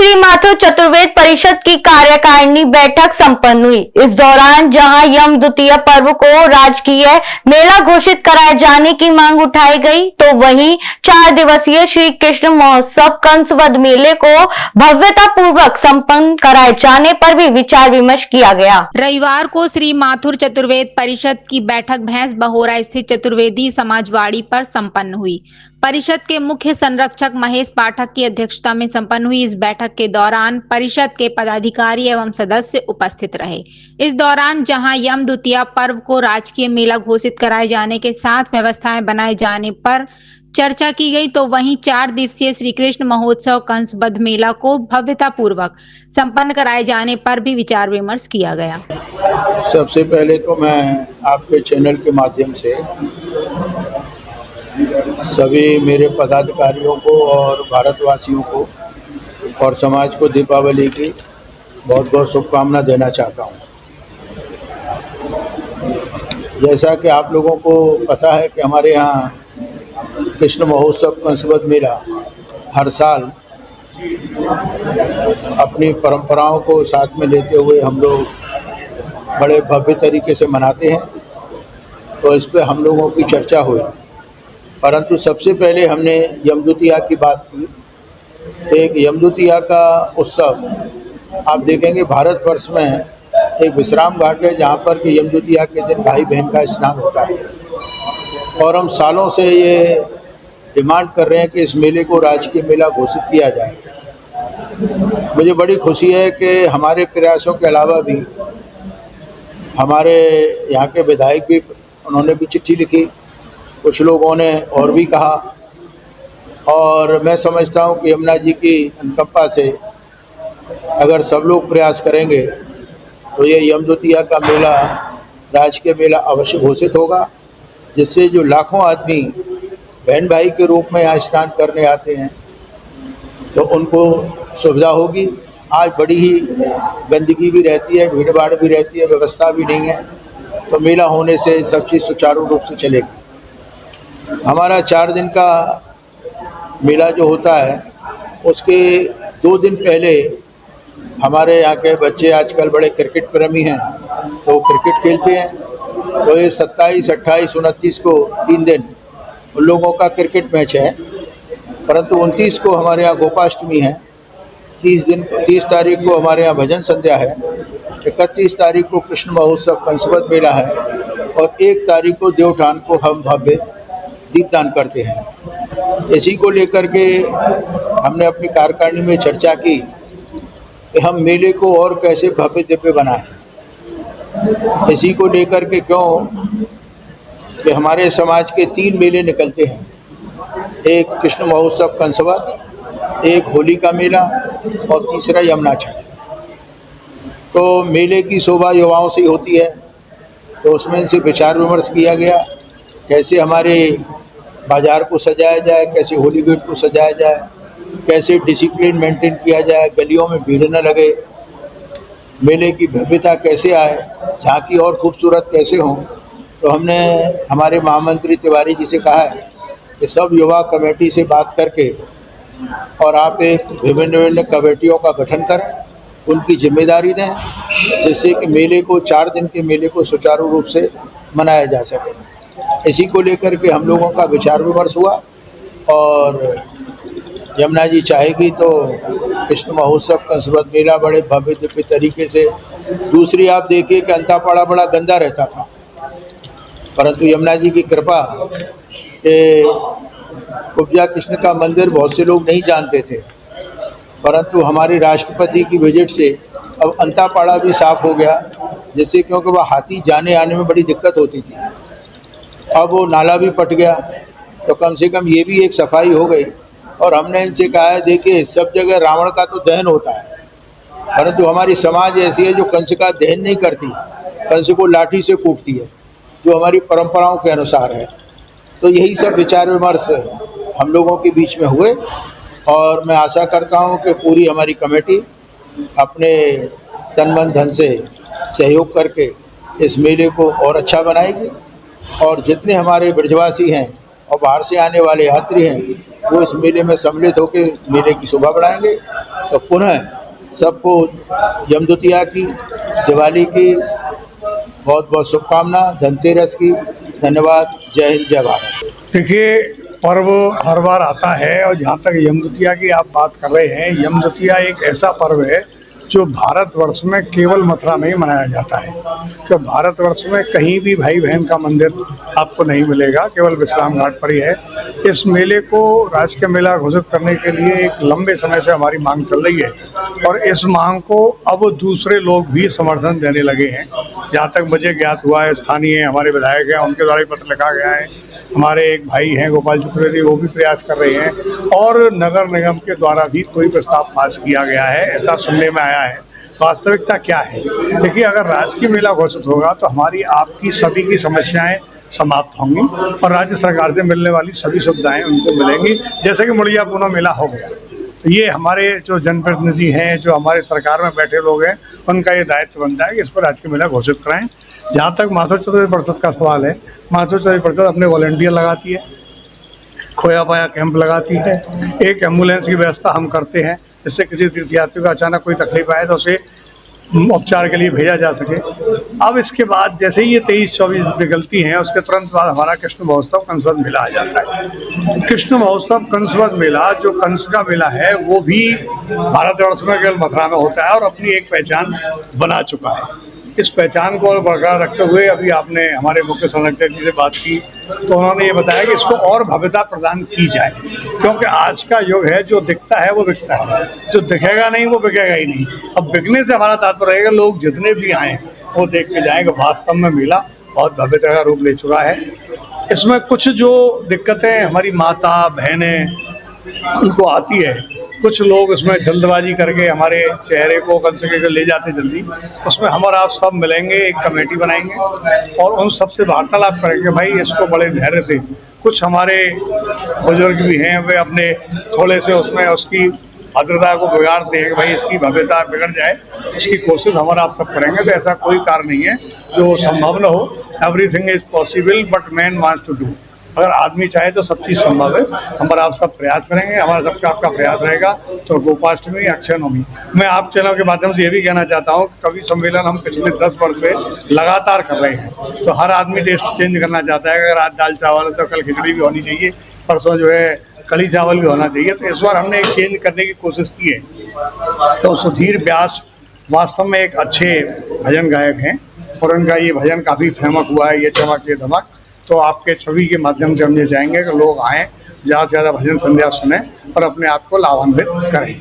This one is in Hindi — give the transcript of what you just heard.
श्री माथुर चतुर्वेद परिषद की कार्यकारिणी बैठक संपन्न हुई। इस दौरान जहां यम द्वितीय पर्व को राजकीय मेला घोषित कराए जाने की मांग उठाई गई, तो वहीं 4 दिवसीय श्री कृष्ण महोत्सव कंसवध मेले को भव्यता पूर्वक संपन्न कराए जाने पर भी विचार विमर्श किया गया। रविवार को श्री माथुर चतुर्वेद परिषद की बैठक भैंस बहोरा स्थित चतुर्वेदी समाजवाड़ी पर संपन्न हुई। परिषद के मुख्य संरक्षक महेश पाठक की अध्यक्षता में संपन्न हुई इस बैठक के दौरान परिषद के पदाधिकारी एवं सदस्य उपस्थित रहे। इस दौरान जहां यम द्वितीया पर्व को राजकीय मेला घोषित कराए जाने के साथ व्यवस्थाएं बनाए जाने पर चर्चा की गई, तो वहीं 4 दिवसीय श्री कृष्ण महोत्सव कंसबद्ध मेला को भव्यता पूर्वक संपन्न कराए जाने पर भी विचार विमर्श किया गया। सबसे पहले तो मैं आपके चैनल के माध्यम से सभी मेरे पदाधिकारियों को और भारतवासियों को और समाज को दीपावली की बहुत बहुत शुभकामना देना चाहता हूँ। जैसा कि आप लोगों को पता है कि हमारे यहाँ कृष्ण महोत्सव कंसबद्ध मेला हर साल अपनी परंपराओं को साथ में लेते हुए हम लोग बड़े भव्य तरीके से मनाते हैं। तो इस पे हम लोगों की चर्चा हुई, परंतु सबसे पहले हमने यम द्वितीया की बात की। एक यम द्वितीया का उत्सव आप देखेंगे भारतवर्ष में एक विश्राम घाट है जहाँ पर कि यम द्वितीया के दिन भाई बहन का स्नान होता है, और हम सालों से ये डिमांड कर रहे हैं कि इस मेले को राजकीय मेला घोषित किया जाए। मुझे बड़ी खुशी है कि हमारे प्रयासों के अलावा भी हमारे यहाँ के विधायक भी, उन्होंने भी चिट्ठी लिखी, कुछ लोगों ने और भी कहा, और मैं समझता हूँ कि यमुना जी की अनुकंपा से अगर सब लोग प्रयास करेंगे तो ये यम द्वितीया का मेला राजकीय मेला अवश्य घोषित होगा, जिससे जो लाखों आदमी बहन भाई के रूप में यहाँ स्नान करने आते हैं तो उनको सुविधा होगी। आज बड़ी ही गंदगी भी रहती है, भीड़ भाड़ भी रहती है, व्यवस्था भी नहीं है, तो मेला होने से सब चीज़ सुचारू रूप से चलेगी। हमारा 4 दिन का मेला जो होता है उसके 2 दिन पहले हमारे यहाँ के बच्चे आजकल बड़े क्रिकेट प्रेमी हैं, तो क्रिकेट खेलते हैं। तो ये 27, 28, 29 को 3 दिन उन लोगों का क्रिकेट मैच है, परंतु 29 को हमारे यहाँ गोपाष्टमी है, 30 तारीख को हमारे यहाँ भजन संध्या है, 31 तारीख को कृष्ण महोत्सव कंसबद्ध मेला है, और 1 तारीख को देवठान को हम भव्य दीपदान करते हैं। इसी को लेकर के हमने अपनी कार्यकारिणी में चर्चा की कि हम मेले को और कैसे भव्य दिव्य बनाएं। इसी को लेकर के क्यों कि हमारे समाज के 3 मेले निकलते हैं, एक कृष्ण महोत्सव कंसबद्ध, एक होली का मेला और तीसरा यमुना छठ। तो मेले की शोभा युवाओं से होती है, तो उसमें से विचार विमर्श किया गया कैसे हमारे बाजार को सजाया जाए, कैसे होली गेट को सजाया जाए, कैसे डिसिप्लिन मेंटेन किया जाए, गलियों में भीड़ न लगे, मेले की भव्यता कैसे आए, झांकी और खूबसूरत कैसे हों। तो हमने हमारे महामंत्री तिवारी जी से कहा है कि सब युवा कमेटी से बात करके और आप एक विभिन्न कमेटियों का गठन करें, उनकी जिम्मेदारी दें, जिससे कि मेले को 4 दिन के मेले को सुचारू रूप से मनाया जा सके। इसी को लेकर के हम लोगों का विचार विमर्श हुआ, और यमुना जी चाहेगी तो कृष्ण महोत्सव कंसबद्ध मेला बड़े भव्य दिव्य तरीके से। दूसरी आप देखिए कि अंतापाड़ा बड़ा गंदा रहता था, परंतु यमुना जी की कृपा कि कुब्जा कृष्ण का मंदिर बहुत से लोग नहीं जानते थे, परंतु हमारे राष्ट्रपति की विजिट से अब अंतापाड़ा भी साफ हो गया, जिससे क्योंकि वह हाथी जाने आने में बड़ी दिक्कत होती थी, अब वो नाला भी पट गया, तो कम से कम ये भी एक सफाई हो गई। और हमने इनसे कहा है, देखिए सब जगह रावण का तो दहन होता है, परंतु हमारी समाज ऐसी है जो कंस का दहन नहीं करती, कंस को लाठी से कूटती है, जो हमारी परंपराओं के अनुसार है। तो यही सब विचार विमर्श हम लोगों के बीच में हुए, और मैं आशा करता हूं कि पूरी हमारी कमेटी अपने तन मन धन से सहयोग करके इस मेले को और अच्छा बनाएगी, और जितने हमारे ब्रजवासी हैं और बाहर से आने वाले यात्री हैं वो इस मेले में सम्मिलित होकर मेले की शोभा बढ़ाएंगे। तो पुनः सबको यमद्वितीया की, दिवाली की बहुत बहुत शुभकामना, धनतेरस की। धन्यवाद। जय हिंद, जय भारत। देखिए, पर्व हर बार आता है और जहाँ तक यमद्वितीया की आप बात कर रहे हैं, यमद्वितीया एक ऐसा पर्व है जो भारतवर्ष में केवल मथुरा में ही मनाया जाता है। तो भारतवर्ष में कहीं भी भाई बहन का मंदिर आपको नहीं मिलेगा, केवल विश्राम घाट पर ही है। इस मेले को राजकीय मेला घोषित करने के लिए एक लंबे समय से हमारी मांग चल रही है और इस मांग को अब दूसरे लोग भी समर्थन देने लगे हैं। जहाँ तक मुझे ज्ञात हुआ है, स्थानीय हमारे विधायक हैं, उनके द्वारा पत्र लिखा गया है। हमारे एक भाई हैं गोपाल चतुर्वेदी, वो भी प्रयास कर रहे हैं और नगर निगम के द्वारा भी कोई प्रस्ताव पास किया गया है, ऐसा सुनने में आया है। वास्तविकता क्या है? देखिए, अगर राजकीय मेला घोषित होगा तो हमारी आपकी सभी की समस्याएं समाप्त होंगी और राज्य सरकार से मिलने वाली सभी सुविधाएं उनको मिलेंगी, जैसे कि मुड़िया पूना मेला हो गया। तो ये हमारे जो जनप्रतिनिधि हैं, जो हमारे सरकार में बैठे लोग हैं, उनका ये दायित्व बनता है कि इस पर राजकीय मेला घोषित कराएं। जहाँ तक माथुर चतुर्वेदी परिषद का सवाल है, माथुर चतुर्वेदी परिषद अपने वॉलंटियर लगाती है, खोया पाया कैंप लगाती है, एक एम्बुलेंस की व्यवस्था हम करते हैं, जिससे किसी तीर्थयात्री को अचानक कोई तकलीफ आए तो उसे उपचार के लिए भेजा जा सके। अब इसके बाद जैसे ही ये 23-24 निकलती हैं, उसके तुरंत बाद हमारा कृष्ण महोत्सव कंसवध मेला आ जाता है। कृष्ण महोत्सव कंसवध मेला, जो कंस का मेला है, वो भी भारतवर्ष में केवल मथुरा में होता है और अपनी एक पहचान बना चुका है। इस पहचान को बरकरार रखते हुए अभी आपने हमारे मुख्य संरक्षक जी से बात की तो उन्होंने ये बताया कि इसको और भव्यता प्रदान की जाए, क्योंकि आज का युग है, जो दिखता है वो बिकता है, जो दिखेगा नहीं वो बिकेगा ही नहीं। अब बिकने से हमारा तात्पर्य रहेगा लोग जितने भी आए वो देख के जाएंगे। वास्तव में मेला बहुत भव्यता का रूप ले चुका है। इसमें कुछ जो दिक्कतें हमारी माता बहनें उनको आती है, कुछ लोग इसमें जल्दबाजी करके हमारे चेहरे को कंस ले जाते जल्दी, उसमें हम और आप सब मिलेंगे, एक कमेटी बनाएंगे और उन सबसे वार्तालाप करेंगे। भाई इसको बड़े धैर्य से, कुछ हमारे बुजुर्ग भी हैं, वे अपने थोड़े से उसमें उसकी भद्रता को बिगाड़ते हैं कि भाई इसकी भव्यता बिगड़ जाए, इसकी कोशिश हम और आप सब करेंगे। तो ऐसा कोई कार्य नहीं है जो संभव न हो। Everything is possible but man wants to do. अगर आदमी चाहे तो सब चीज़ संभव है। हम और आप सब प्रयास करेंगे, हमारा सबका आपका प्रयास रहेगा। तो गोपाष्टमी, अक्षय नवमी, मैं आप चैनल के माध्यम से ये भी कहना चाहता हूँ, कवि सम्मेलन हम पिछले 10 वर्ष से लगातार कर रहे हैं। तो हर आदमी टेस्ट चेंज करना चाहता है। अगर आज दाल चावल है तो कल खिचड़ी भी होनी चाहिए, परसों जो है कली चावल भी होना चाहिए। तो इस बार हमने एक चेंज करने की कोशिश की है। तो सुधीर व्यास वास्तव में एक अच्छे भजन गायक हैं और उनका ये भजन काफ़ी फेमस हुआ है, ये चमक ये धमक। तो आपके छवि के माध्यम से हम ये चाहेंगे कि लोग आएँ, ज़्यादा से ज़्यादा भजन संध्या सुने और अपने आप को लाभान्वित करें।